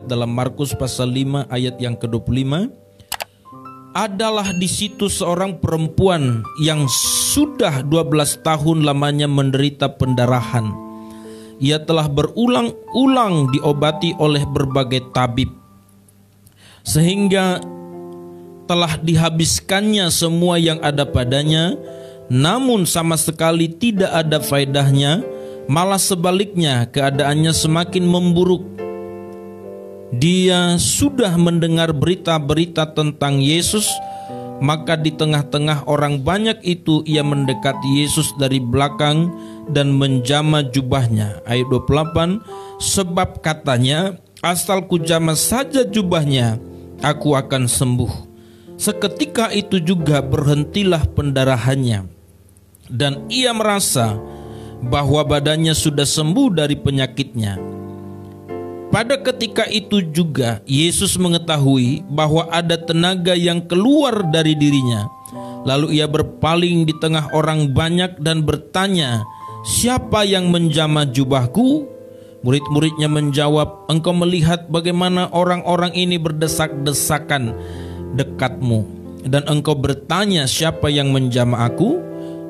dalam Markus pasal 5 ayat yang ke-25. Adalah di situ seorang perempuan yang sudah 12 tahun lamanya menderita pendarahan. Ia telah berulang-ulang diobati oleh berbagai tabib, sehingga telah dihabiskannya semua yang ada padanya, namun sama sekali tidak ada faedahnya, malah sebaliknya keadaannya semakin memburuk. Dia sudah mendengar berita-berita tentang Yesus, maka di tengah-tengah orang banyak itu ia mendekati Yesus dari belakang dan menjama jubahnya. Ayat 28, sebab katanya, asal kujama saja jubahnya, aku akan sembuh. Seketika itu juga berhentilah pendarahannya, dan ia merasa bahwa badannya sudah sembuh dari penyakitnya. Pada ketika itu juga Yesus mengetahui bahwa ada tenaga yang keluar dari dirinya. Lalu ia berpaling di tengah orang banyak dan bertanya, siapa yang menjama jubahku? Murid-muridnya menjawab, engkau melihat bagaimana orang-orang ini berdesak-desakan dekatmu, dan engkau bertanya siapa yang menjama aku?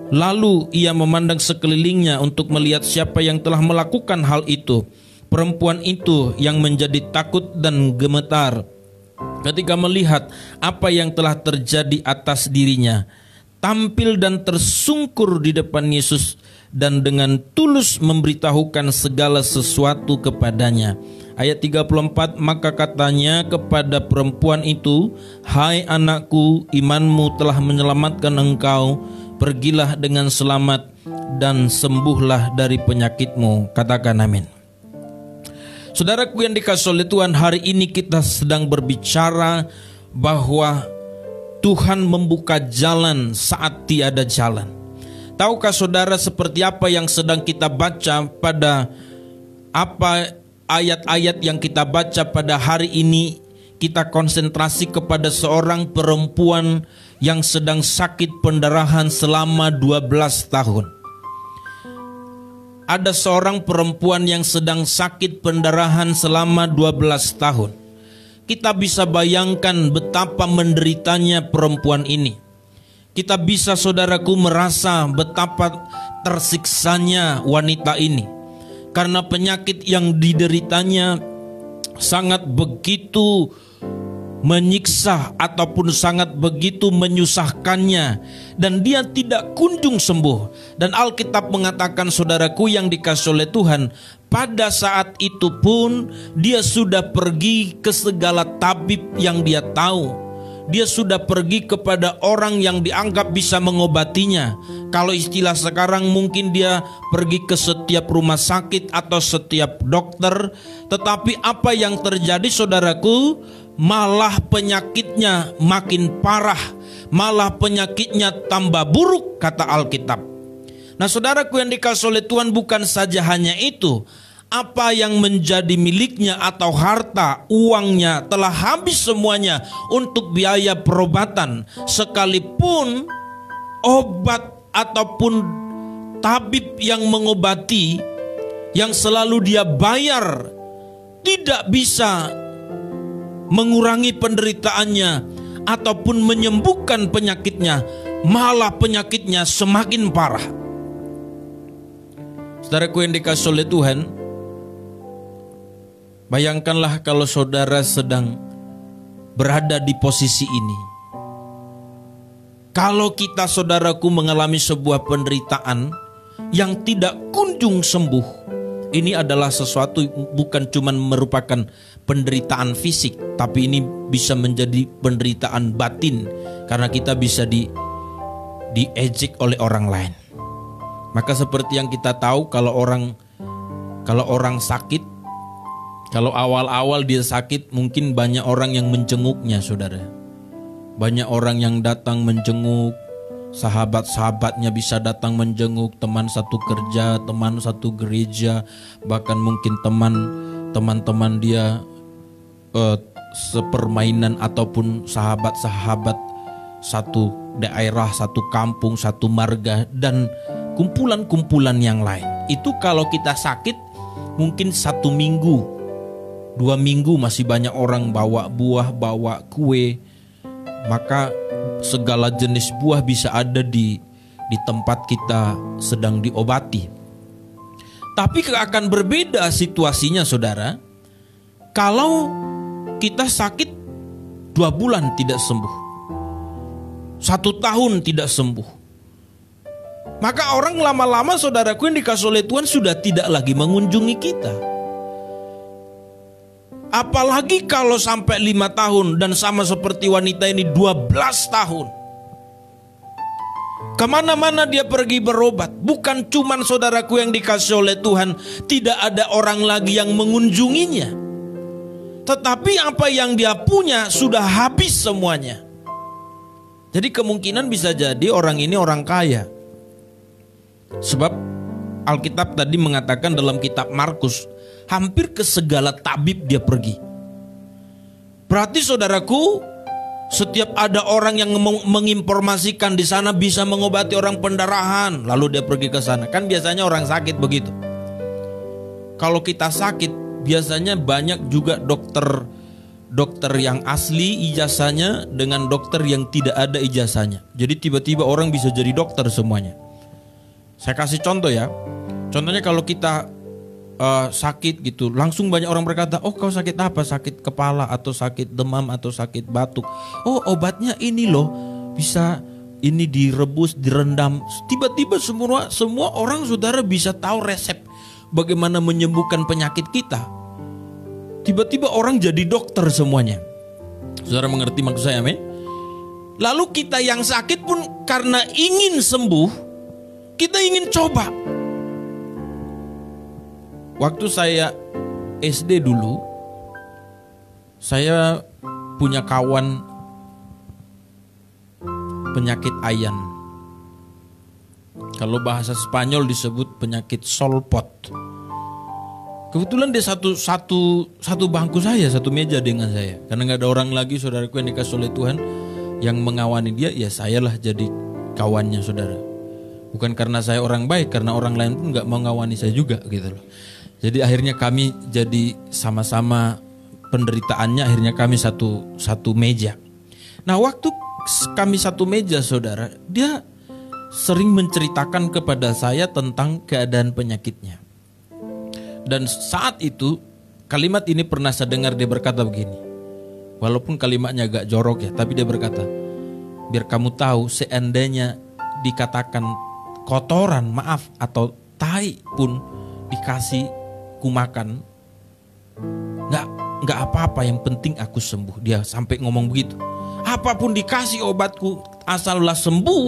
Lalu ia memandang sekelilingnya untuk melihat siapa yang telah melakukan hal itu. Perempuan itu yang menjadi takut dan gemetar ketika melihat apa yang telah terjadi atas dirinya, tampil dan tersungkur di depan Yesus dan dengan tulus memberitahukan segala sesuatu kepadanya. Ayat 34, maka katanya kepada perempuan itu, hai anakku, imanmu telah menyelamatkan engkau, pergilah dengan selamat dan sembuhlah dari penyakitmu. Katakan amin. Saudaraku yang dikasihi oleh Tuhan, hari ini kita sedang berbicara bahwa Tuhan membuka jalan saat tiada jalan. Tahukah saudara seperti apa yang sedang kita baca pada ayat-ayat yang kita baca pada hari ini? Kita konsentrasi kepada seorang perempuan yang sedang sakit pendarahan selama 12 tahun. Ada seorang perempuan yang sedang sakit pendarahan selama 12 tahun. Kita bisa bayangkan betapa menderitanya perempuan ini. Kita bisa, saudaraku, merasa betapa tersiksanya wanita ini, karena penyakit yang dideritanya sangat begitu menyiksa ataupun sangat begitu menyusahkannya, dan dia tidak kunjung sembuh. Dan Alkitab mengatakan, saudaraku yang dikasihi oleh Tuhan, pada saat itu pun dia sudah pergi ke segala tabib yang dia tahu. Dia sudah pergi kepada orang yang dianggap bisa mengobatinya. Kalau istilah sekarang mungkin dia pergi ke setiap rumah sakit atau setiap dokter. Tetapi apa yang terjadi, saudaraku, malah penyakitnya makin parah, malah penyakitnya tambah buruk, kata Alkitab. Nah, saudaraku yang dikasihi oleh Tuhan, bukan saja hanya itu. Apa yang menjadi miliknya atau harta, uangnya telah habis semuanya untuk biaya perobatan. Sekalipun obat ataupun tabib yang mengobati, yang selalu dia bayar, tidak bisa mengurangi penderitaannya ataupun menyembuhkan penyakitnya, malah penyakitnya semakin parah. Saudaraku yang dikasihi oleh Tuhan, bayangkanlah kalau saudara sedang berada di posisi ini. Kalau kita, saudaraku, mengalami sebuah penderitaan yang tidak kunjung sembuh, ini adalah sesuatu bukan cuma merupakan penderitaan fisik, tapi ini bisa menjadi penderitaan batin, karena kita bisa diejek oleh orang lain. Maka seperti yang kita tahu, kalau orang sakit, kalau awal-awal dia sakit, mungkin banyak orang yang menjenguknya, saudara. Banyak orang yang datang menjenguk, sahabat-sahabatnya bisa datang menjenguk, teman satu kerja, teman satu gereja, bahkan mungkin teman-teman dia sepermainan ataupun sahabat-sahabat satu daerah, satu kampung, satu marga, dan kumpulan-kumpulan yang lain. Itu kalau kita sakit mungkin 1 minggu 2 minggu masih banyak orang bawa buah, bawa kue. Maka segala jenis buah bisa ada di tempat kita sedang diobati. Tapi akan berbeda situasinya saudara, kalau kita sakit 2 bulan tidak sembuh, 1 tahun tidak sembuh, maka orang lama-lama saudaraku yang dikasih oleh Tuhan sudah tidak lagi mengunjungi kita. Apalagi kalau sampai 5 tahun dan sama seperti wanita ini 12 tahun. Kemana-mana dia pergi berobat. Bukan cuman saudaraku yang dikasih oleh Tuhan tidak ada orang lagi yang mengunjunginya, tetapi apa yang dia punya sudah habis semuanya. Jadi kemungkinan bisa jadi orang ini orang kaya. Sebab Alkitab tadi mengatakan dalam kitab Markus, hampir ke segala tabib dia pergi. Berarti saudaraku, setiap ada orang yang menginformasikan di sana bisa mengobati orang pendarahan, lalu dia pergi ke sana. Kan biasanya orang sakit begitu. Kalau kita sakit, biasanya banyak juga dokter yang asli ijazahnya dengan dokter yang tidak ada ijazahnya. Jadi tiba-tiba orang bisa jadi dokter semuanya. Saya kasih contoh ya. Contohnya kalau kita sakit gitu, langsung banyak orang berkata, oh kau sakit apa? Sakit kepala atau sakit demam atau sakit batuk. Oh obatnya ini loh, bisa ini direbus, direndam. Tiba-tiba semua orang saudara bisa tahu resep bagaimana menyembuhkan penyakit kita. Tiba-tiba orang jadi dokter semuanya. Saudara mengerti maksud saya, amin? Lalu kita yang sakit pun karena ingin sembuh, kita ingin coba. Waktu saya SD dulu, saya punya kawan penyakit ayan. Kalau bahasa Spanyol disebut penyakit solpot. Kebetulan dia satu bangku saya, satu meja dengan saya. Karena gak ada orang lagi saudaraku yang dikasih oleh Tuhan yang mengawani dia, ya sayalah jadi kawannya saudara. Bukan karena saya orang baik, karena orang lain pun gak mau ngawani saya juga gitu loh. Jadi akhirnya kami jadi sama-sama penderitaannya, akhirnya kami satu meja. Nah waktu kami satu meja saudara, dia sering menceritakan kepada saya tentang keadaan penyakitnya. Dan saat itu kalimat ini pernah saya dengar dia berkata begini. Walaupun kalimatnya agak jorok ya, tapi dia berkata, biar kamu tahu seandainya dikatakan kotoran, maaf, atau tai pun dikasih ku makan, nggak apa-apa, yang penting aku sembuh. Dia sampai ngomong begitu. Apapun dikasih obatku, asallah sembuh,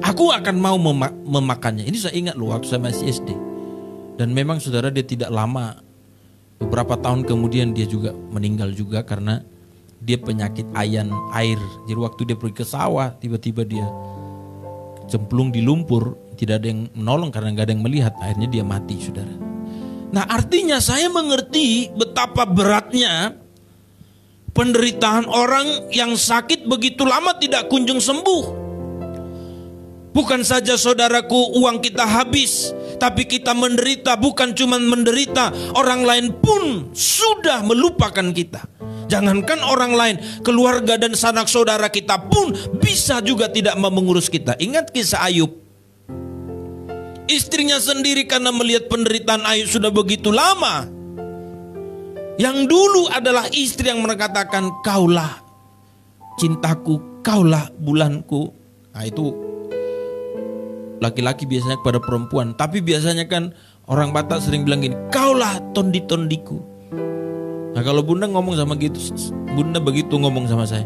aku akan mau memakannya. Ini saya ingat loh waktu saya masih SD. Dan memang saudara, dia tidak lama, beberapa tahun kemudian dia juga meninggal juga karena dia penyakit ayan air. Jadi waktu dia pergi ke sawah, tiba-tiba dia cemplung di lumpur, tidak ada yang menolong karena nggak ada yang melihat, akhirnya dia mati saudara. Nah artinya saya mengerti betapa beratnya penderitaan orang yang sakit begitu lama tidak kunjung sembuh. Bukan saja saudaraku uang kita habis, tapi kita menderita. Bukan cuma menderita, orang lain pun sudah melupakan kita. Jangankan orang lain, keluarga dan sanak saudara kita pun bisa juga tidak mau mengurus kita. Ingat kisah Ayub. Istrinya sendiri karena melihat penderitaan Ayub sudah begitu lama, yang dulu adalah istri yang mengatakan, kaulah cintaku, kaulah bulanku. Nah itu laki-laki biasanya kepada perempuan. Tapi biasanya kan orang Batak sering bilang gini, kaulah tondi-tondiku. Nah kalau bunda ngomong sama gitu, bunda begitu ngomong sama saya,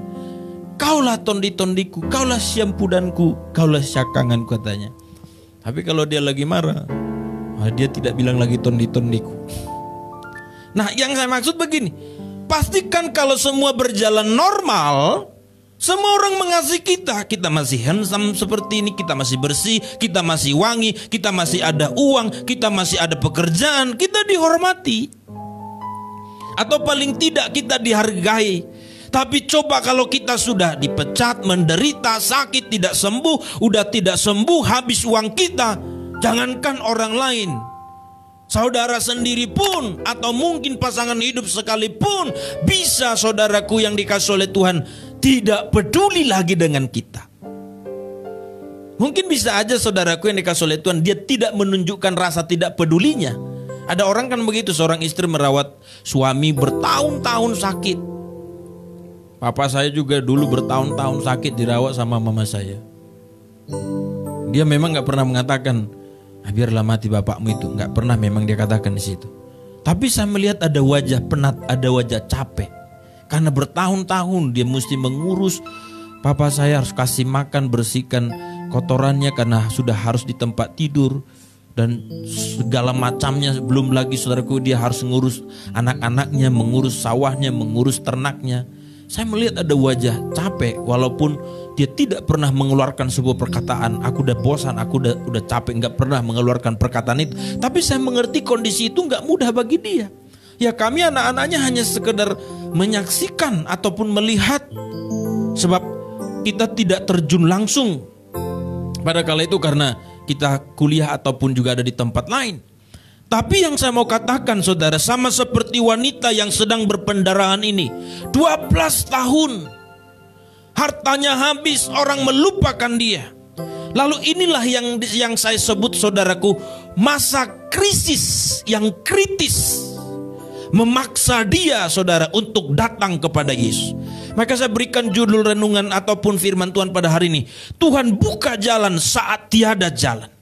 kaulah tondi-tondiku, kaulah siampudanku, kaulah syakanganku katanya. Tapi kalau dia lagi marah, dia tidak bilang lagi tondi-tondiku. Nah yang saya maksud begini, pastikan kalau semua berjalan normal, semua orang mengasihi kita. Kita masih handsome seperti ini, kita masih bersih, kita masih wangi, kita masih ada uang, kita masih ada pekerjaan, kita dihormati. Atau paling tidak kita dihargai. Tapi coba kalau kita sudah dipecat, menderita, sakit, tidak sembuh, udah tidak sembuh, habis uang kita, jangankan orang lain, Saudara sendiri pun atau mungkin pasangan hidup sekalipun bisa, saudaraku yang dikasih oleh Tuhan, tidak peduli lagi dengan kita. Mungkin bisa aja saudaraku yang dikasih oleh Tuhan, dia tidak menunjukkan rasa tidak pedulinya. Ada orang kan begitu, seorang istri merawat suami bertahun-tahun sakit. Papa saya juga dulu bertahun-tahun sakit dirawat sama mama saya. Dia memang gak pernah mengatakan, biarlah mati bapakmu itu. Gak pernah memang dia katakan di situ. Tapi saya melihat ada wajah penat, ada wajah capek. Karena bertahun-tahun dia mesti mengurus. Papa saya harus kasih makan, bersihkan kotorannya karena sudah harus di tempat tidur. Dan segala macamnya. Belum lagi saudaraku, dia harus mengurus anak-anaknya, mengurus sawahnya, mengurus ternaknya. Saya melihat ada wajah capek, walaupun dia tidak pernah mengeluarkan sebuah perkataan, aku udah bosan, aku udah capek, nggak pernah mengeluarkan perkataan itu. Tapi saya mengerti kondisi itu nggak mudah bagi dia. Ya kami anak-anaknya hanya sekedar menyaksikan ataupun melihat, sebab kita tidak terjun langsung pada kala itu karena kita kuliah ataupun juga ada di tempat lain. Tapi yang saya mau katakan saudara, sama seperti wanita yang sedang berpendarahan ini, 12 tahun hartanya habis, orang melupakan dia. Lalu inilah yang saya sebut saudaraku, masa krisis yang kritis memaksa dia saudara untuk datang kepada Yesus. Maka saya berikan judul renungan ataupun firman Tuhan pada hari ini, Tuhan buka jalan saat tiada jalan.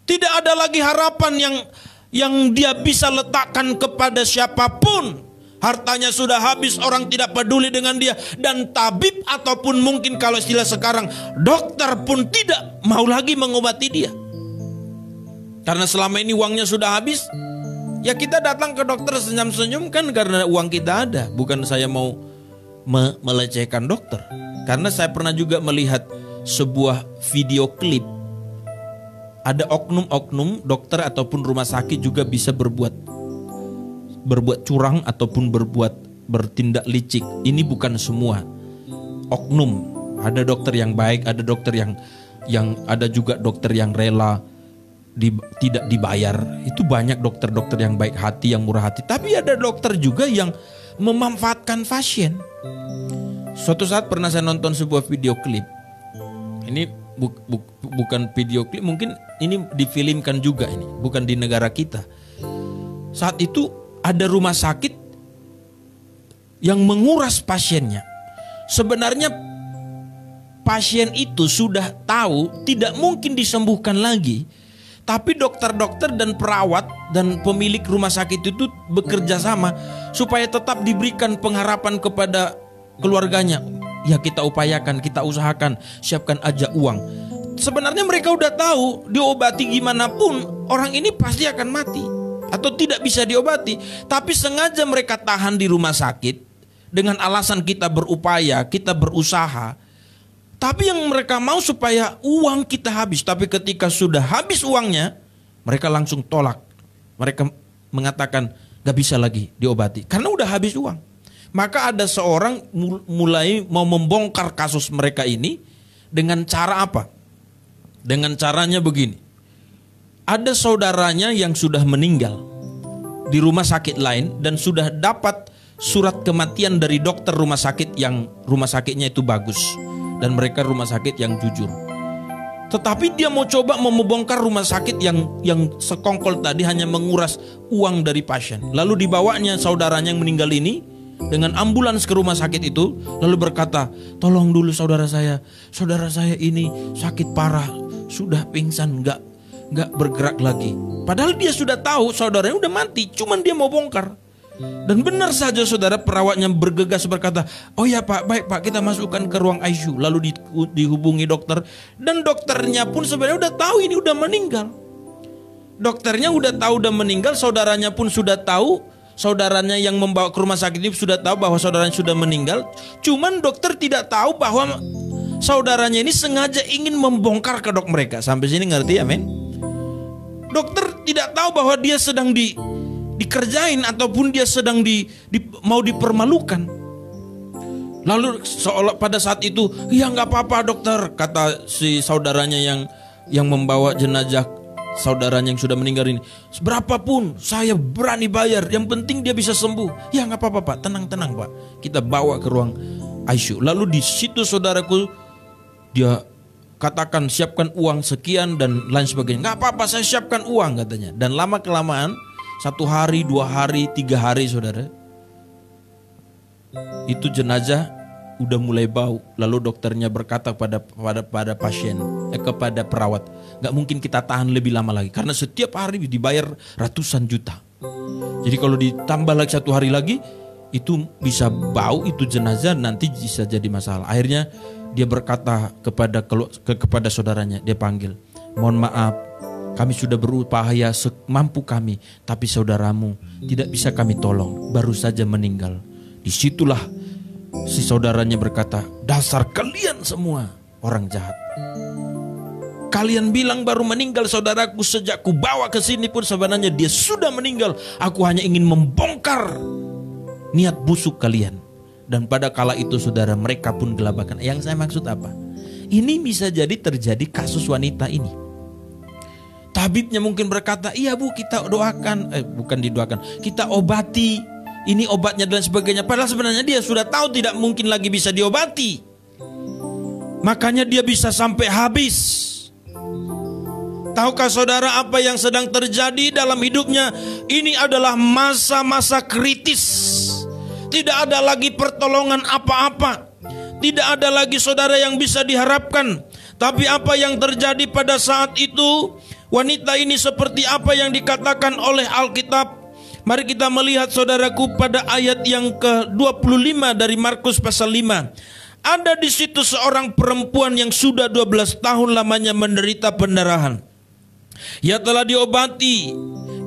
Tidak ada lagi harapan yang dia bisa letakkan kepada siapapun. Hartanya sudah habis, orang tidak peduli dengan dia. Dan tabib ataupun mungkin kalau istilah sekarang, dokter pun tidak mau lagi mengobati dia. Karena selama ini uangnya sudah habis. Ya kita datang ke dokter senyum-senyum kan karena uang kita ada. Bukan saya mau melecehkan dokter. Karena saya pernah juga melihat sebuah video klip. Ada oknum-oknum dokter ataupun rumah sakit juga bisa berbuat curang ataupun bertindak licik. Ini bukan semua oknum. Ada dokter yang baik, ada dokter yang ada juga dokter yang rela tidak dibayar. Itu banyak dokter-dokter yang baik hati, yang murah hati. Tapi ada dokter juga yang memanfaatkan pasien. Suatu saat pernah saya nonton sebuah video klip. Ini bukan video klip, mungkin ini difilmkan juga, ini bukan di negara kita. Saat itu ada rumah sakit yang menguras pasiennya. Sebenarnya pasien itu sudah tahu tidak mungkin disembuhkan lagi, tapi dokter-dokter dan perawat dan pemilik rumah sakit itu bekerja sama supaya tetap diberikan pengharapan kepada keluarganya. Ya kita upayakan, kita usahakan, siapkan aja uang. Sebenarnya mereka udah tahu diobati gimana pun orang ini pasti akan mati atau tidak bisa diobati. Tapi sengaja mereka tahan di rumah sakit dengan alasan kita berupaya, kita berusaha. Tapi yang mereka mau supaya uang kita habis. Tapi ketika sudah habis uangnya, mereka langsung tolak. Mereka mengatakan gak bisa lagi diobati karena udah habis uang. Maka ada seorang mulai mau membongkar kasus mereka ini dengan cara apa? Dengan caranya begini. Ada saudaranya yang sudah meninggal di rumah sakit lain dan sudah dapat surat kematian dari dokter rumah sakit yang rumah sakitnya itu bagus. Dan mereka rumah sakit yang jujur. Tetapi dia mau coba membongkar rumah sakit yang sekongkol tadi hanya menguras uang dari pasien. Lalu dibawanya saudaranya yang meninggal ini dengan ambulans ke rumah sakit itu, lalu berkata, tolong dulu saudara saya ini sakit parah, sudah pingsan, nggak bergerak lagi. Padahal dia sudah tahu saudaranya udah mati, cuman dia mau bongkar. Dan benar saja saudara, perawatnya bergegas berkata, oh ya pak, baik pak, kita masukkan ke ruang ICU. Lalu dihubungi dokter, dan dokternya pun sebenarnya udah tahu ini udah meninggal. Dokternya udah tahu udah meninggal, saudaranya pun sudah tahu. Saudaranya yang membawa ke rumah sakit ini sudah tahu bahwa saudaranya sudah meninggal. Cuman dokter tidak tahu bahwa saudaranya ini sengaja ingin membongkar kedok mereka. Sampai sini ngerti ya men? Dokter tidak tahu bahwa dia sedang dikerjain ataupun dia sedang mau dipermalukan. Lalu pada saat itu, ya gak apa-apa dokter, kata si saudaranya yang membawa jenazah saudaranya yang sudah meninggal ini, berapapun saya berani bayar, yang penting dia bisa sembuh. Ya nggak apa-apa Pak, tenang-tenang Pak, kita bawa ke ruang ICU. Lalu di situ saudaraku, dia katakan siapkan uang sekian dan lain sebagainya. Nggak apa-apa, saya siapkan uang katanya. Dan lama kelamaan, 1 hari, 2 hari, 3 hari saudara, itu jenazah udah mulai bau. Lalu dokternya berkata pada pasien, kepada perawat, nggak mungkin kita tahan lebih lama lagi karena setiap hari dibayar ratusan juta. Jadi kalau ditambah lagi 1 hari lagi, itu bisa bau, itu jenazah nanti bisa jadi masalah. Akhirnya dia berkata kepada saudaranya, dia panggil, mohon maaf, kami sudah berupaya semampu kami, tapi saudaramu tidak bisa kami tolong, baru saja meninggal. Disitulah si saudaranya berkata, dasar kalian semua orang jahat. Kalian bilang baru meninggal saudaraku, sejak ku bawa ke sini pun sebenarnya dia sudah meninggal. Aku hanya ingin membongkar niat busuk kalian. Dan pada kala itu saudara, mereka pun gelabakan. Yang saya maksud apa? Ini bisa jadi terjadi kasus wanita ini. Tabibnya mungkin berkata, iya bu, kita doakan, bukan didoakan, kita obati, ini obatnya dan sebagainya. Padahal sebenarnya dia sudah tahu tidak mungkin lagi bisa diobati. Makanya dia bisa sampai habis. Tahukah saudara apa yang sedang terjadi dalam hidupnya? Ini adalah masa-masa kritis. Tidak ada lagi pertolongan apa-apa. Tidak ada lagi saudara yang bisa diharapkan. Tapi apa yang terjadi pada saat itu? Wanita ini seperti apa yang dikatakan oleh Alkitab? Mari kita melihat saudaraku pada ayat yang ke-25 dari Markus pasal 5. Ada di situ seorang perempuan yang sudah 12 tahun lamanya menderita pendarahan. Ia telah diobati.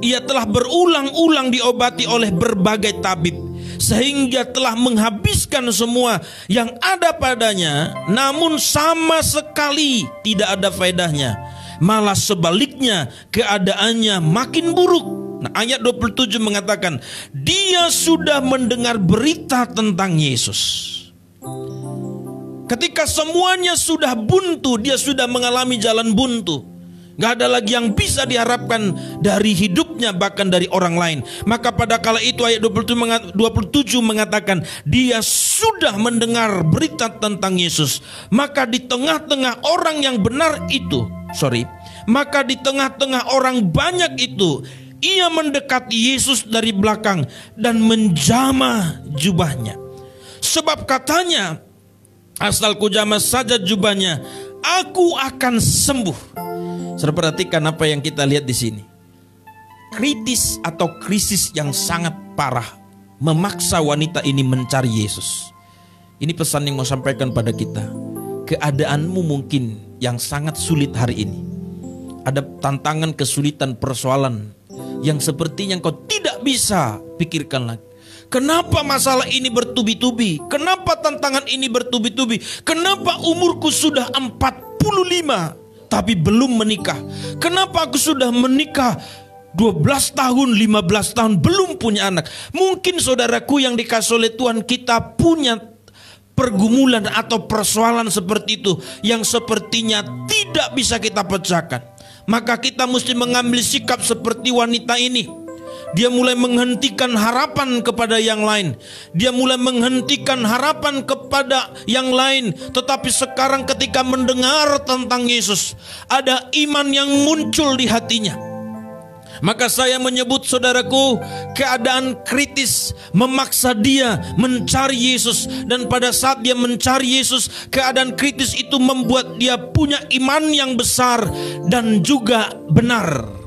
Ia telah berulang-ulang diobati oleh berbagai tabib, sehingga telah menghabiskan semua yang ada padanya, namun sama sekali tidak ada faedahnya. Malah sebaliknya, keadaannya makin buruk. Nah, ayat 27 mengatakan, dia sudah mendengar berita tentang Yesus. Ketika semuanya sudah buntu, dia sudah mengalami jalan buntu. Gak ada lagi yang bisa diharapkan dari hidupnya, bahkan dari orang lain. Maka pada kala itu ayat 27 mengatakan, dia sudah mendengar berita tentang Yesus. Maka di tengah-tengah orang yang benar itu, maka di tengah-tengah orang banyak itu, ia mendekati Yesus dari belakang dan menjamah jubahnya. Sebab katanya, asal ku jamah saja jubahnya, aku akan sembuh. Saudara perhatikan apa yang kita lihat di sini. Kritis atau krisis yang sangat parah memaksa wanita ini mencari Yesus. Ini pesan yang mau sampaikan pada kita. Keadaanmu mungkin yang sangat sulit hari ini. Ada tantangan, kesulitan, persoalan yang sepertinya engkau tidak bisa pikirkan lagi. Kenapa masalah ini bertubi-tubi? Kenapa tantangan ini bertubi-tubi? Kenapa umurku sudah 45 tapi belum menikah? Kenapa aku sudah menikah 12 tahun, 15 tahun belum punya anak? Mungkin saudaraku yang dikasih oleh Tuhan, kita punya pergumulan atau persoalan seperti itu yang sepertinya tidak bisa kita pecahkan. Maka kita mesti mengambil sikap seperti wanita ini. Dia mulai menghentikan harapan kepada yang lain. Dia mulai menghentikan harapan kepada yang lain. Tetapi sekarang ketika mendengar tentang Yesus, ada iman yang muncul di hatinya. Maka saya menyebut saudaraku, keadaan kritis memaksa dia mencari Yesus. Dan pada saat dia mencari Yesus, keadaan kritis itu membuat dia punya iman yang besar dan juga benar.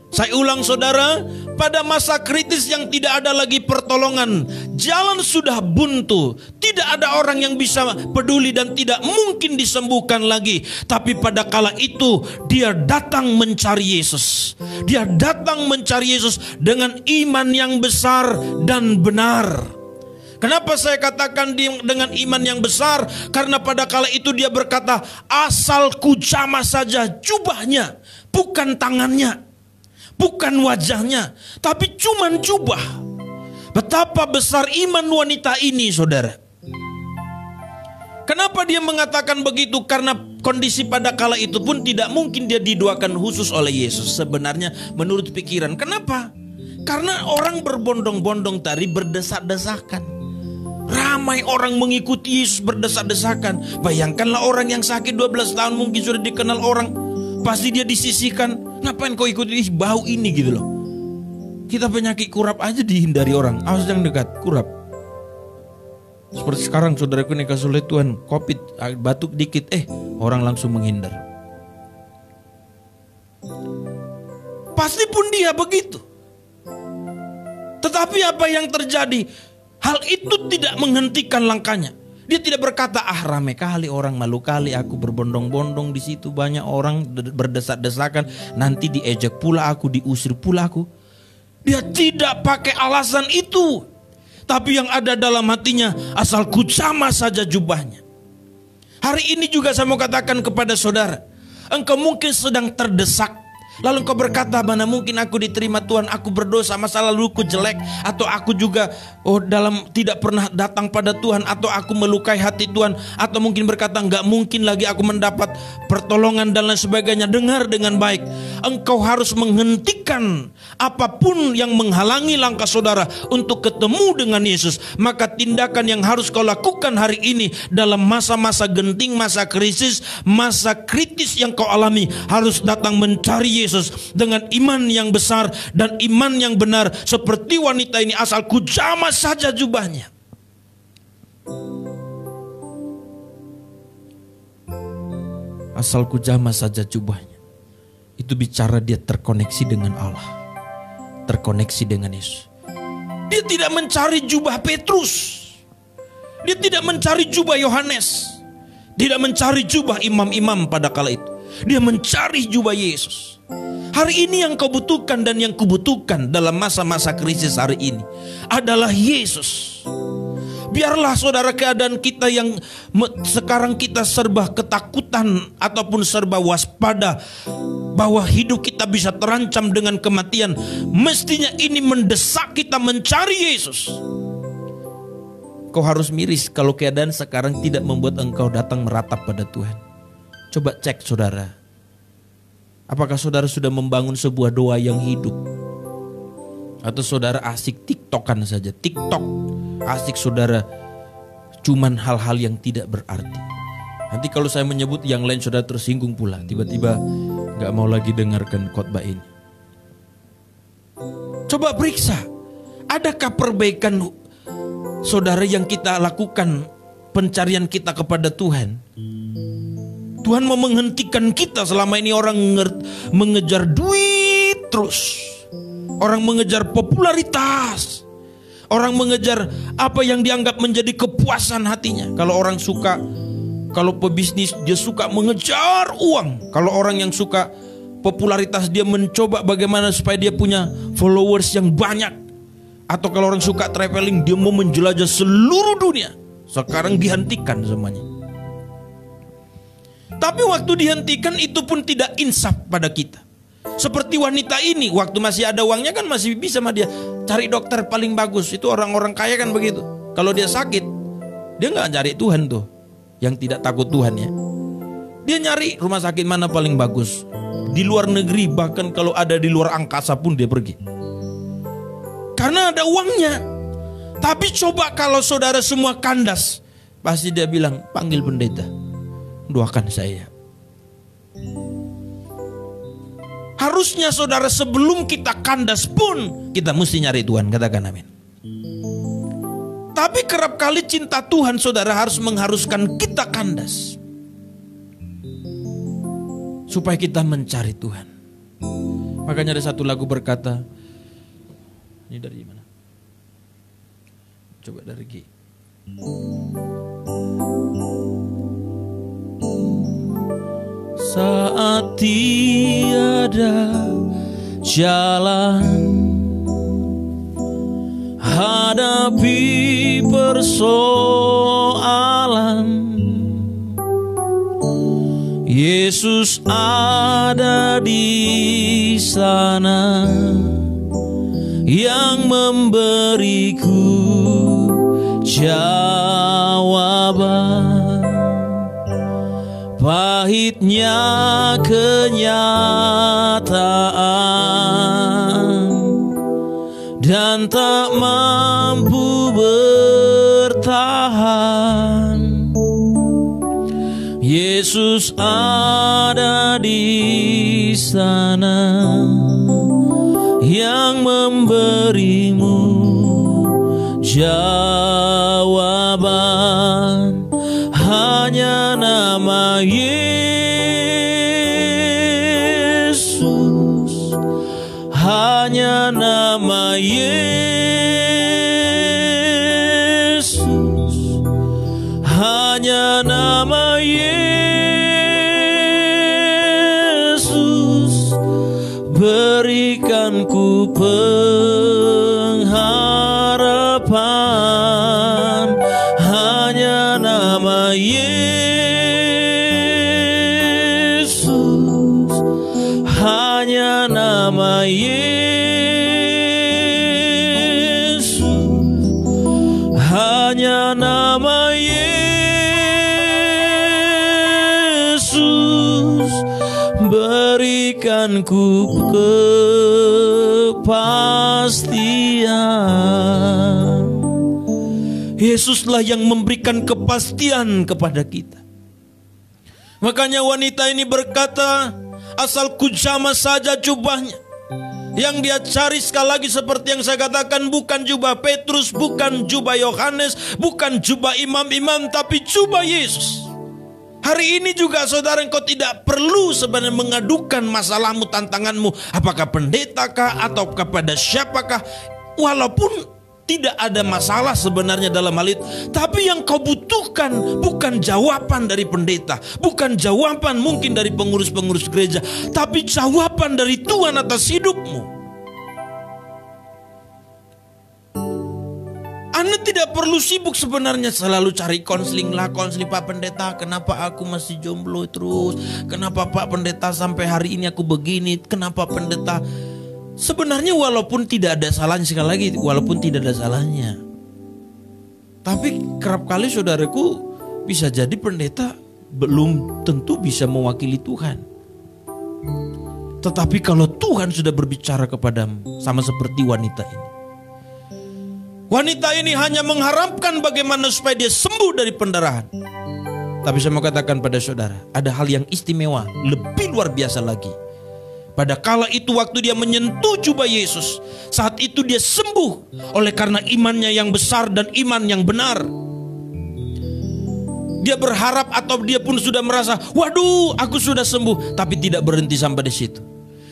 Saya ulang saudara, pada masa kritis yang tidak ada lagi pertolongan, jalan sudah buntu, tidak ada orang yang bisa peduli dan tidak mungkin disembuhkan lagi. Tapi pada kala itu dia datang mencari Yesus. Dia datang mencari Yesus dengan iman yang besar dan benar. Kenapa saya katakan dengan iman yang besar? Karena pada kala itu dia berkata, asal ku jamah saja jubahnya, bukan tangannya, bukan wajahnya, tapi cuman jubah. Betapa besar iman wanita ini, saudara. Kenapa dia mengatakan begitu? Karena kondisi pada kala itu pun tidak mungkin dia didoakan khusus oleh Yesus. Sebenarnya menurut pikiran. Kenapa? Karena orang berbondong-bondong tadi berdesak-desakan. Ramai orang mengikuti Yesus berdesak-desakan. Bayangkanlah orang yang sakit 12 tahun mungkin sudah dikenal orang. Pasti dia disisihkan. Ngapain kau ikuti bau ini gitu loh. Kita penyakit kurap aja dihindari orang. Awas yang dekat, kurap. Seperti sekarang saudaraku ini kesulitan Tuhan, COVID, batuk dikit, orang langsung menghindar. Pasti pun dia begitu. Tetapi apa yang terjadi? Hal itu tidak menghentikan langkahnya. Dia tidak berkata, rame kali orang, malu kali aku berbondong-bondong di situ, banyak orang berdesak-desakan, nanti diejek pula aku, diusir pula aku. Dia tidak pakai alasan itu. Tapi yang ada dalam hatinya, asal ku jamah saja jubahnya. Hari ini juga saya mau katakan kepada saudara, engkau mungkin sedang terdesak. Lalu engkau berkata, mana mungkin aku diterima Tuhan, aku berdosa, masa laluku jelek, atau aku juga tidak pernah datang pada Tuhan, atau aku melukai hati Tuhan, atau mungkin berkata enggak mungkin lagi aku mendapat pertolongan dan lain sebagainya. Dengar dengan baik, engkau harus menghentikan apapun yang menghalangi langkah saudara untuk ketemu dengan Yesus. Maka tindakan yang harus kau lakukan hari ini dalam masa-masa genting, masa krisis, masa kritis yang kau alami, harus datang mencari Yesus dengan iman yang besar dan iman yang benar seperti wanita ini, asal ku jamah saja jubahnya. Asal ku jamah saja jubahnya. Itu bicara dia terkoneksi dengan Allah, terkoneksi dengan Yesus. Dia tidak mencari jubah Petrus, dia tidak mencari jubah Yohanes, tidak mencari jubah imam-imam pada kala itu. Dia mencari jubah Yesus. Hari ini yang kau butuhkan dan yang kubutuhkan dalam masa-masa krisis hari ini adalah Yesus. Biarlah saudara keadaan kita yang sekarang kita serba ketakutan ataupun serba waspada bahwa hidup kita bisa terancam dengan kematian, mestinya ini mendesak kita mencari Yesus. Kau harus miris kalau keadaan sekarang tidak membuat engkau datang meratap pada Tuhan. Coba cek saudara, apakah saudara sudah membangun sebuah doa yang hidup? Atau saudara asik tiktokan saja, tiktok asik saudara cuman hal-hal yang tidak berarti. Nanti kalau saya menyebut yang lain saudara tersinggung pula, tiba-tiba gak mau lagi dengarkan khotbah ini. Coba periksa, adakah perbaikan saudara yang kita lakukan, pencarian kita kepada Tuhan? Tuhan mau menghentikan kita selama ini orang mengejar duit terus. Orang mengejar popularitas. Orang mengejar apa yang dianggap menjadi kepuasan hatinya. Kalau orang suka, kalau pebisnis dia suka mengejar uang. Kalau orang yang suka popularitas dia mencoba bagaimana supaya dia punya followers yang banyak. Atau kalau orang suka traveling dia mau menjelajah seluruh dunia. Sekarang dihentikan semuanya. Tapi waktu dihentikan itu pun tidak insaf pada kita. Seperti wanita ini, waktu masih ada uangnya kan masih bisa sama dia cari dokter paling bagus. Itu orang-orang kaya kan begitu. Kalau dia sakit, dia nggak cari Tuhan tuh, yang tidak takut Tuhan ya. Dia nyari rumah sakit mana paling bagus. Di luar negeri, bahkan kalau ada di luar angkasa pun dia pergi. Karena ada uangnya. Tapi coba kalau saudara semua kandas, pasti dia bilang, panggil pendeta, doakan saya. Harusnya saudara sebelum kita kandas pun kita mesti nyari Tuhan, katakan amin. Tapi kerap kali cinta Tuhan saudara harus mengharuskan kita kandas supaya kita mencari Tuhan. Makanya ada satu lagu berkata, ini dari mana? Coba dari G. Saat tiada jalan, hadapi persoalan, Yesus ada di sana yang memberiku jawaban. pahitnya kenyataan dan tak mampu bertahan. Yesus ada di sana yang memberimu jawaban. Hanya nama Yesus, hanya nama Yesus, hanya nama Yesus, berikan ku pengharapan. Hanya nama Yesus, hanya nama Yesus, hanya nama Yesus, berikan ku kepastian. Yesuslah yang memberikan kepastian kepada kita. Makanya wanita ini berkata, asal ku jamah saja jubahnya. Yang dia cari sekali lagi seperti yang saya katakan, bukan jubah Petrus, bukan jubah Yohanes, bukan jubah imam-imam, tapi jubah Yesus. Hari ini juga saudara, engkau tidak perlu sebenarnya mengadukan masalahmu, tantanganmu, apakah pendetakah atau kepada siapakah. Walaupun tidak ada masalah sebenarnya dalam hal itu, tapi yang kau butuhkan bukan jawaban dari pendeta, bukan jawaban mungkin dari pengurus-pengurus gereja, tapi jawaban dari Tuhan atas hidupmu. Anda tidak perlu sibuk sebenarnya selalu cari konseling lah, konseling Pak Pendeta, kenapa aku masih jomblo terus, kenapa Pak Pendeta sampai hari ini aku begini, kenapa Pendeta. Sebenarnya walaupun tidak ada salahnya, sekali lagi walaupun tidak ada salahnya, tapi kerap kali saudaraku, bisa jadi pendeta belum tentu bisa mewakili Tuhan. Tetapi kalau Tuhan sudah berbicara kepadamu, sama seperti wanita ini. Wanita ini hanya mengharapkan bagaimana supaya dia sembuh dari pendarahan. Tapi saya mau katakan pada saudara, ada hal yang istimewa, lebih luar biasa lagi. Pada kala itu waktu dia menyentuh jubah Yesus, saat itu dia sembuh oleh karena imannya yang besar dan iman yang benar. Dia berharap atau dia pun sudah merasa, waduh aku sudah sembuh, tapi tidak berhenti sampai di situ.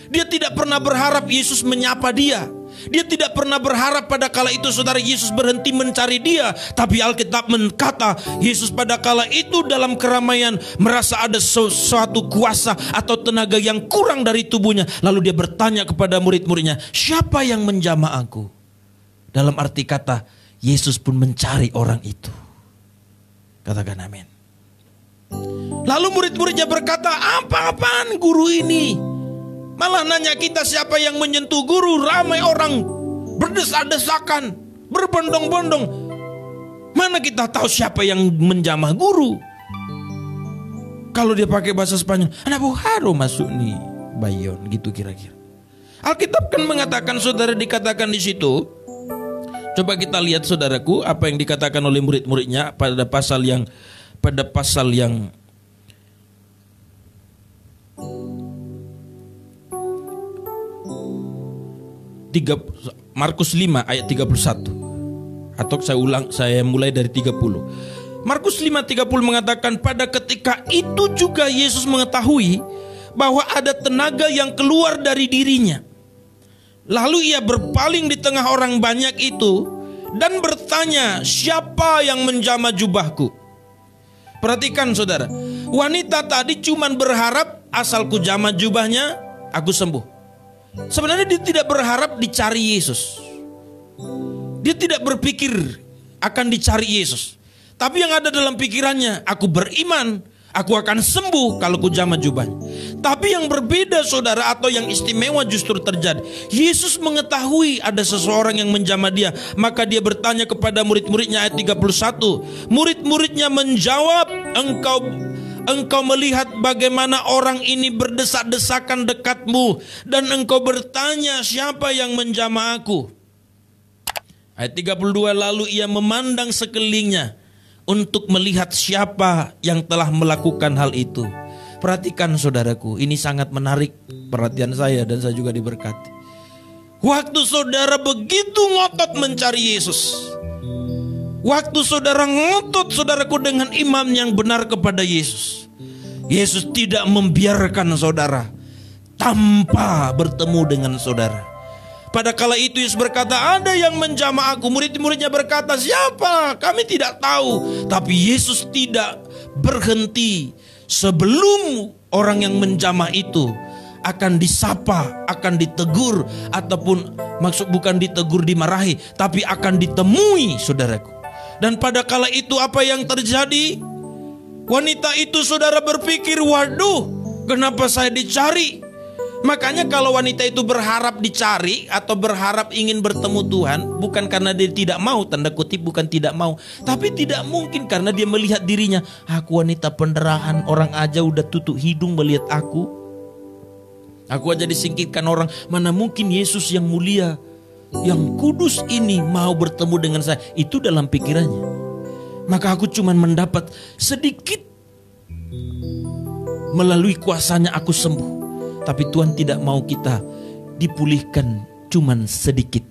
Dia tidak pernah berharap Yesus menyapa dia. Dia tidak pernah berharap pada kala itu saudara Yesus berhenti mencari dia. Tapi Alkitab berkata Yesus pada kala itu dalam keramaian merasa ada suatu kuasa atau tenaga yang kurang dari tubuhnya. Lalu dia bertanya kepada murid-muridnya, siapa yang menjamah aku? Dalam arti kata, Yesus pun mencari orang itu. Katakan amin. Lalu murid-muridnya berkata, apa-apaan guru ini? Malah nanya kita siapa yang menyentuh guru. Ramai orang berdesak-desakan, berbondong-bondong. Mana kita tahu siapa yang menjamah guru? Kalau dia pakai bahasa Spanyol, anak buharo masuk nih bayon, gitu kira-kira. Alkitab kan mengatakan saudara, dikatakan di situ. Coba kita lihat saudaraku apa yang dikatakan oleh murid-muridnya pada pasal yang Markus 5 ayat 31. Atau saya mulai dari 30. Markus 5:30 mengatakan, pada ketika itu juga Yesus mengetahui bahwa ada tenaga yang keluar dari dirinya. Lalu ia berpaling di tengah orang banyak itu dan bertanya, siapa yang menjamah jubahku? Perhatikan saudara, wanita tadi cuman berharap asal ku jamah jubahnya aku sembuh. Sebenarnya dia tidak berharap dicari Yesus. Dia tidak berpikir akan dicari Yesus. Tapi yang ada dalam pikirannya, aku beriman, aku akan sembuh kalau ku jamah jubahnya. Tapi yang berbeda saudara, atau yang istimewa justru terjadi. Yesus mengetahui ada seseorang yang menjamah dia. Maka dia bertanya kepada murid-muridnya ayat 31. Murid-muridnya menjawab, engkau melihat bagaimana orang ini berdesak-desakan dekatmu, dan engkau bertanya, siapa yang menjamah aku? Ayat 32, lalu ia memandang sekelilingnya untuk melihat siapa yang telah melakukan hal itu. Perhatikan saudaraku, ini sangat menarik perhatian saya dan saya juga diberkati. Waktu saudara begitu ngotot mencari Yesus, waktu saudara ngotot saudaraku dengan iman yang benar kepada Yesus, Yesus tidak membiarkan saudara tanpa bertemu dengan saudara. Pada kala itu Yesus berkata, ada yang menjamah aku. Murid-muridnya berkata, siapa? Kami tidak tahu. Tapi Yesus tidak berhenti sebelum orang yang menjamah itu akan disapa, akan ditegur, ataupun maksud bukan ditegur dimarahi, tapi akan ditemui saudaraku. Dan pada kala itu apa yang terjadi? Wanita itu saudara berpikir, waduh, kenapa saya dicari? Makanya kalau wanita itu berharap dicari atau berharap ingin bertemu Tuhan, bukan karena dia tidak mau, tanda kutip bukan tidak mau, tapi tidak mungkin karena dia melihat dirinya, aku wanita pendarahan, orang aja udah tutup hidung melihat aku aja disingkirkan orang, mana mungkin Yesus yang mulia, yang kudus ini mau bertemu dengan saya. Itu dalam pikirannya. Maka aku cuma mendapat sedikit, melalui kuasanya aku sembuh. Tapi Tuhan tidak mau kita dipulihkan cuman sedikit.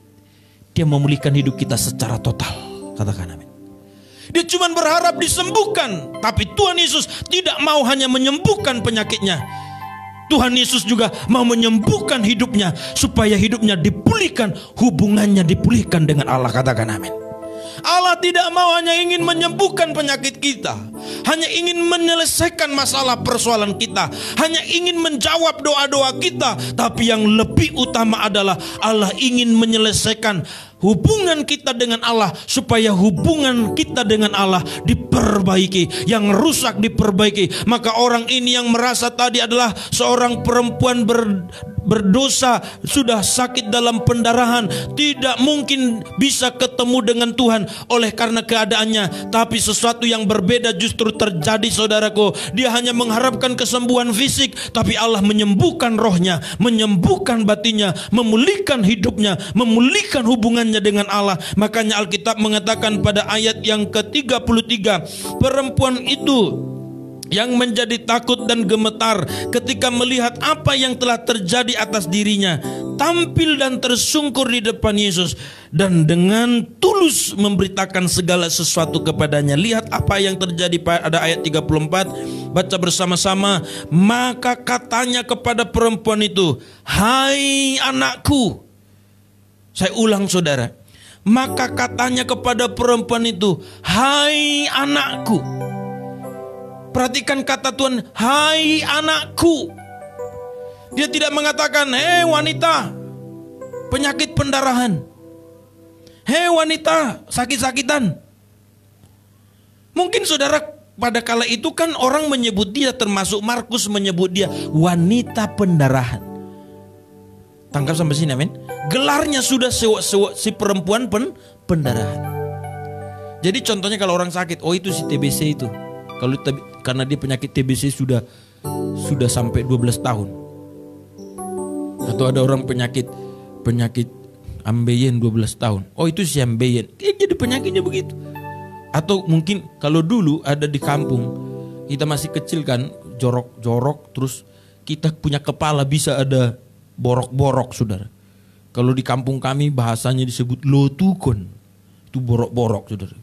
Dia memulihkan hidup kita secara total. Katakan amin. Dia cuma berharap disembuhkan. Tapi Tuhan Yesus tidak mau hanya menyembuhkan penyakitnya. Tuhan Yesus juga mau menyembuhkan hidupnya, supaya hidupnya dipulihkan, hubungannya dipulihkan dengan Allah. Katakan amin. Allah tidak mau hanya ingin menyembuhkan penyakit kita, hanya ingin menyelesaikan masalah persoalan kita, hanya ingin menjawab doa-doa kita. Tapi yang lebih utama adalah Allah ingin menyelesaikan hubungan kita dengan Allah, supaya hubungan kita dengan Allah diperbaiki, yang rusak diperbaiki. Maka orang ini yang merasa tadi adalah seorang perempuan berdosa, sudah sakit dalam pendarahan, tidak mungkin bisa ketemu dengan Tuhan oleh karena keadaannya. Tapi sesuatu yang berbeda justru terjadi saudaraku. Dia hanya mengharapkan kesembuhan fisik, tapi Allah menyembuhkan rohnya, menyembuhkan batinnya, memulihkan hidupnya, memulihkan hubungannya dengan Allah. Makanya Alkitab mengatakan pada ayat yang ke-33, perempuan itu yang menjadi takut dan gemetar ketika melihat apa yang telah terjadi atas dirinya, tampil dan tersungkur di depan Yesus, dan dengan tulus memberitakan segala sesuatu kepadanya. Lihat apa yang terjadi pada ayat 34. Baca bersama-sama. Maka katanya kepada perempuan itu, hai anakku. Saya ulang saudara. Maka katanya kepada perempuan itu, hai anakku. Perhatikan kata Tuhan, hai anakku. Dia tidak mengatakan, hei wanita penyakit pendarahan, hei wanita sakit-sakitan. Mungkin saudara pada kala itu kan orang menyebut dia, termasuk Markus menyebut dia wanita pendarahan. Tangkap sampai sini amin. Gelarnya sudah si perempuan pendarahan. Jadi contohnya kalau orang sakit, oh itu si TBC itu. Kalau karena dia penyakit TBC sudah sampai 12 tahun. Atau ada orang penyakit ambeien 12 tahun. Oh itu si ambeien. Jadi penyakitnya begitu. Atau mungkin kalau dulu ada di kampung, kita masih kecil kan, jorok-jorok, terus kita punya kepala bisa ada borok-borok saudara. Kalau di kampung kami bahasanya disebut lotukon. Itu borok-borok saudara.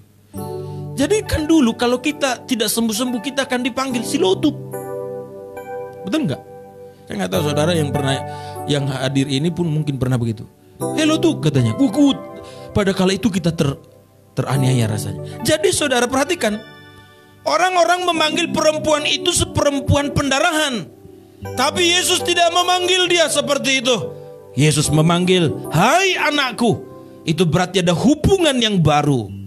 Jadi kan dulu kalau kita tidak sembuh-sembuh, kita akan dipanggil si lotup. Betul nggak? Saya nggak tahu saudara yang hadir ini pun mungkin pernah begitu. Hei lotup katanya. Pada kala itu kita teraniaya rasanya. Jadi saudara perhatikan, orang-orang memanggil perempuan itu seperempuan pendarahan. Tapi Yesus tidak memanggil dia seperti itu. Yesus memanggil, hai anakku. Itu berarti ada hubungan yang baru.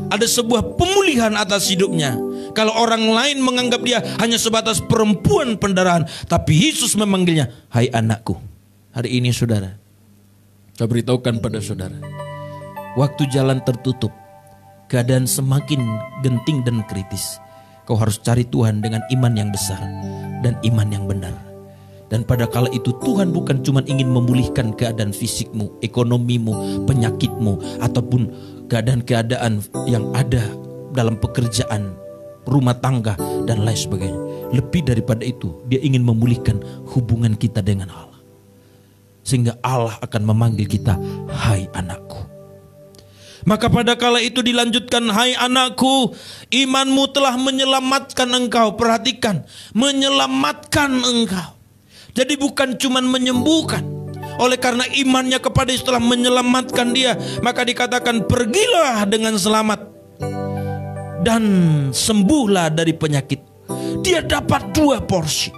Ada sebuah pemulihan atas hidupnya. Kalau orang lain menganggap dia hanya sebatas perempuan pendarahan, tapi Yesus memanggilnya, hai anakku. Hari ini saudara, saya beritahukan pada saudara, waktu jalan tertutup, keadaan semakin genting dan kritis. kau harus cari Tuhan dengan iman yang besar dan iman yang benar. Dan pada kala itu Tuhan bukan cuma ingin memulihkan keadaan fisikmu, ekonomimu, penyakitmu, ataupun keadaan-keadaan yang ada dalam pekerjaan, rumah tangga, dan lain sebagainya. Lebih daripada itu, dia ingin memulihkan hubungan kita dengan Allah. Sehingga Allah akan memanggil kita, hai anakku. Maka pada kala itu dilanjutkan, hai anakku, imanmu telah menyelamatkan engkau. Perhatikan, menyelamatkan engkau. Jadi bukan cuma menyembuhkan. Oleh karena imannya kepada Yesus telah menyelamatkan dia, maka dikatakan pergilah dengan selamat dan sembuhlah dari penyakit. Dia dapat 2 porsi.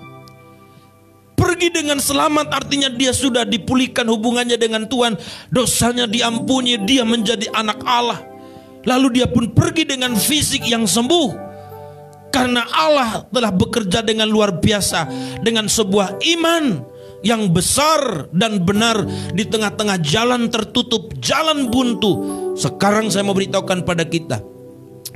Pergi dengan selamat artinya dia sudah dipulihkan hubungannya dengan Tuhan. Dosanya diampuni, dia menjadi anak Allah. Lalu dia pun pergi dengan fisik yang sembuh. Karena Allah telah bekerja dengan luar biasa. Dengan sebuah iman yang besar dan benar di tengah-tengah jalan tertutup, jalan buntu. Sekarang saya mau beritahukan pada kita.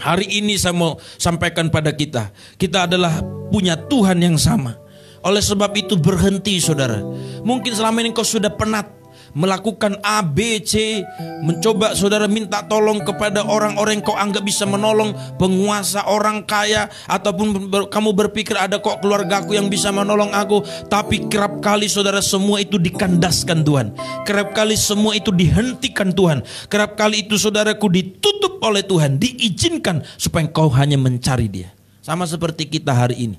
Hari ini saya mau sampaikan pada kita. Kita adalah punya Tuhan yang sama. Oleh sebab itu berhenti saudara. Mungkin selama ini kau sudah penat melakukan A, B, C. Mencoba saudara minta tolong kepada orang-orang yang kau anggap bisa menolong. Penguasa, orang kaya. Ataupun kamu berpikir ada kok keluargaku yang bisa menolong aku. Tapi kerap kali saudara semua itu dikandaskan Tuhan. Kerap kali semua itu dihentikan Tuhan. Kerap kali itu saudaraku ditutup oleh Tuhan. Diizinkan supaya kau hanya mencari dia. Sama seperti kita hari ini.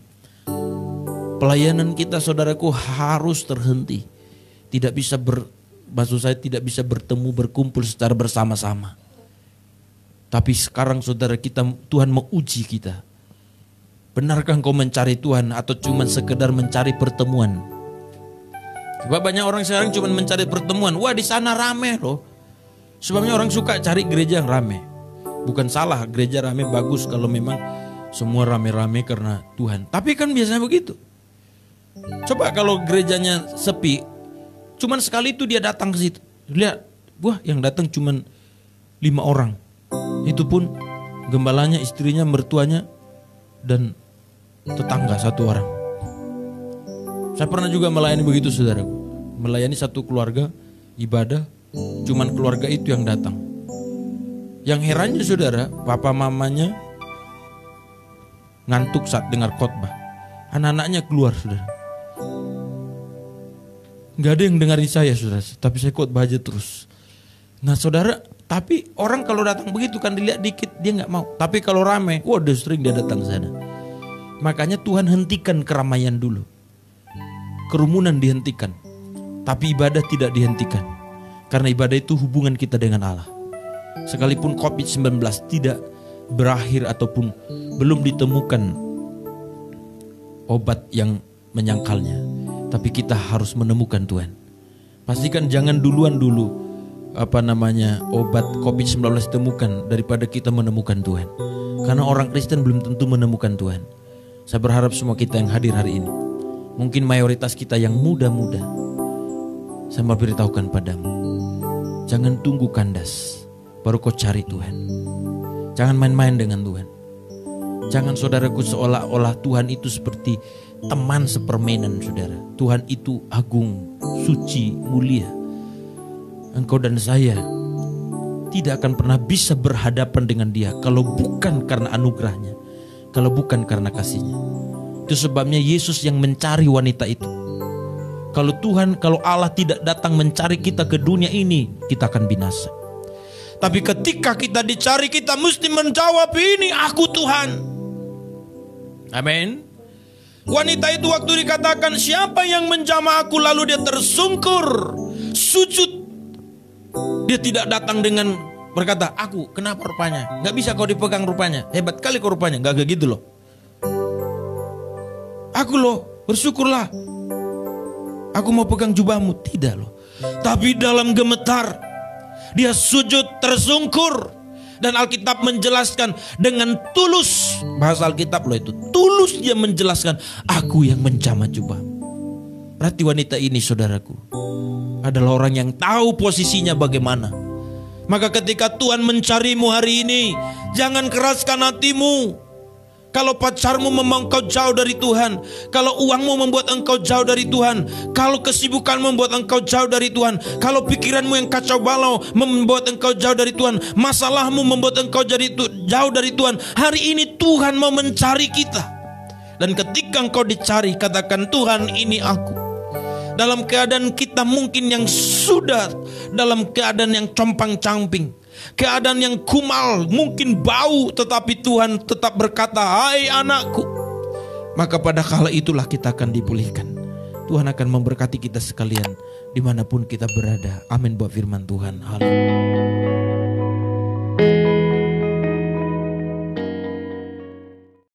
Pelayanan kita saudaraku harus terhenti. Tidak bisa maksud saya tidak bisa bertemu berkumpul secara bersama-sama. Tapi sekarang saudara kita, Tuhan menguji kita. Benarkah engkau mencari Tuhan atau cuma sekedar mencari pertemuan? Sebab banyak orang sekarang cuma mencari pertemuan. Wah, di sana rame loh. Sebabnya orang suka cari gereja yang rame. Bukan salah, gereja rame bagus kalau memang semua rame-rame karena Tuhan. Tapi kan biasanya begitu. Coba kalau gerejanya sepi, cuman sekali itu dia datang ke situ. Lihat, wah yang datang cuman 5 orang. Itu pun gembalanya, istrinya, mertuanya, dan tetangga 1 orang. Saya pernah juga melayani begitu saudaraku. Melayani satu keluarga, ibadah, cuman keluarga itu yang datang. Yang herannya saudara, papa mamanya ngantuk saat dengar khotbah. Anak-anaknya keluar saudara. Gak ada yang dengarin saya saudara, tapi saya khotbah aja terus. Nah saudara, tapi orang kalau datang begitu kan dilihat dikit dia gak mau. Tapi kalau rame, waduh sering dia datang ke sana. Makanya Tuhan hentikan keramaian dulu. Kerumunan dihentikan. Tapi ibadah tidak dihentikan. Karena ibadah itu hubungan kita dengan Allah. Sekalipun COVID-19 tidak berakhir ataupun belum ditemukan obat yang menyangkalnya, tapi kita harus menemukan Tuhan. Pastikan jangan duluan obat COVID-19 ditemukan daripada kita menemukan Tuhan. Karena orang Kristen belum tentu menemukan Tuhan. Saya berharap semua kita yang hadir hari ini, mungkin mayoritas kita yang muda-muda, saya mau beritahukan padamu, jangan tunggu kandas baru kau cari Tuhan. Jangan main-main dengan Tuhan. Jangan saudaraku seolah-olah Tuhan itu seperti teman sepermainan saudara. Tuhan itu agung, suci, mulia. Engkau dan saya tidak akan pernah bisa berhadapan dengan dia kalau bukan karena anugerahnya, kalau bukan karena kasihnya. Itu sebabnya Yesus yang mencari wanita itu. Kalau Allah tidak datang mencari kita ke dunia ini, kita akan binasa. Tapi ketika kita dicari, kita mesti menjawab, ini aku Tuhan. Amin. Wanita itu waktu dikatakan siapa yang menjamah aku, lalu dia tersungkur sujud. Dia tidak datang dengan berkata, aku kenapa rupanya, gak bisa kau dipegang rupanya, hebat kali kau rupanya. Gak kayak gitu loh. Aku loh, bersyukurlah, aku mau pegang jubahmu. Tidak loh. Tapi dalam gemetar dia sujud tersungkur. Dan Alkitab menjelaskan dengan tulus. Bahasa Alkitab loh itu, tulus dia menjelaskan, aku yang menjamah jubahmu. Berarti wanita ini saudaraku adalah orang yang tahu posisinya bagaimana. Maka ketika Tuhan mencarimu hari ini, jangan keraskan hatimu. kalau pacarmu membuat engkau jauh dari Tuhan, kalau uangmu membuat engkau jauh dari Tuhan, kalau kesibukanmu membuat engkau jauh dari Tuhan, kalau pikiranmu yang kacau balau membuat engkau jauh dari Tuhan, masalahmu membuat engkau jauh dari Tuhan, hari ini Tuhan mau mencari kita. Dan ketika engkau dicari, katakan, Tuhan, ini aku. Dalam keadaan kita mungkin yang sudah dalam keadaan yang compang-camping, keadaan yang kumal, mungkin bau, tetapi Tuhan tetap berkata, hai anakku. Maka pada kala itulah kita akan dipulihkan. Tuhan akan memberkati kita sekalian dimanapun kita berada. Amin buat firman Tuhan. Haleluya.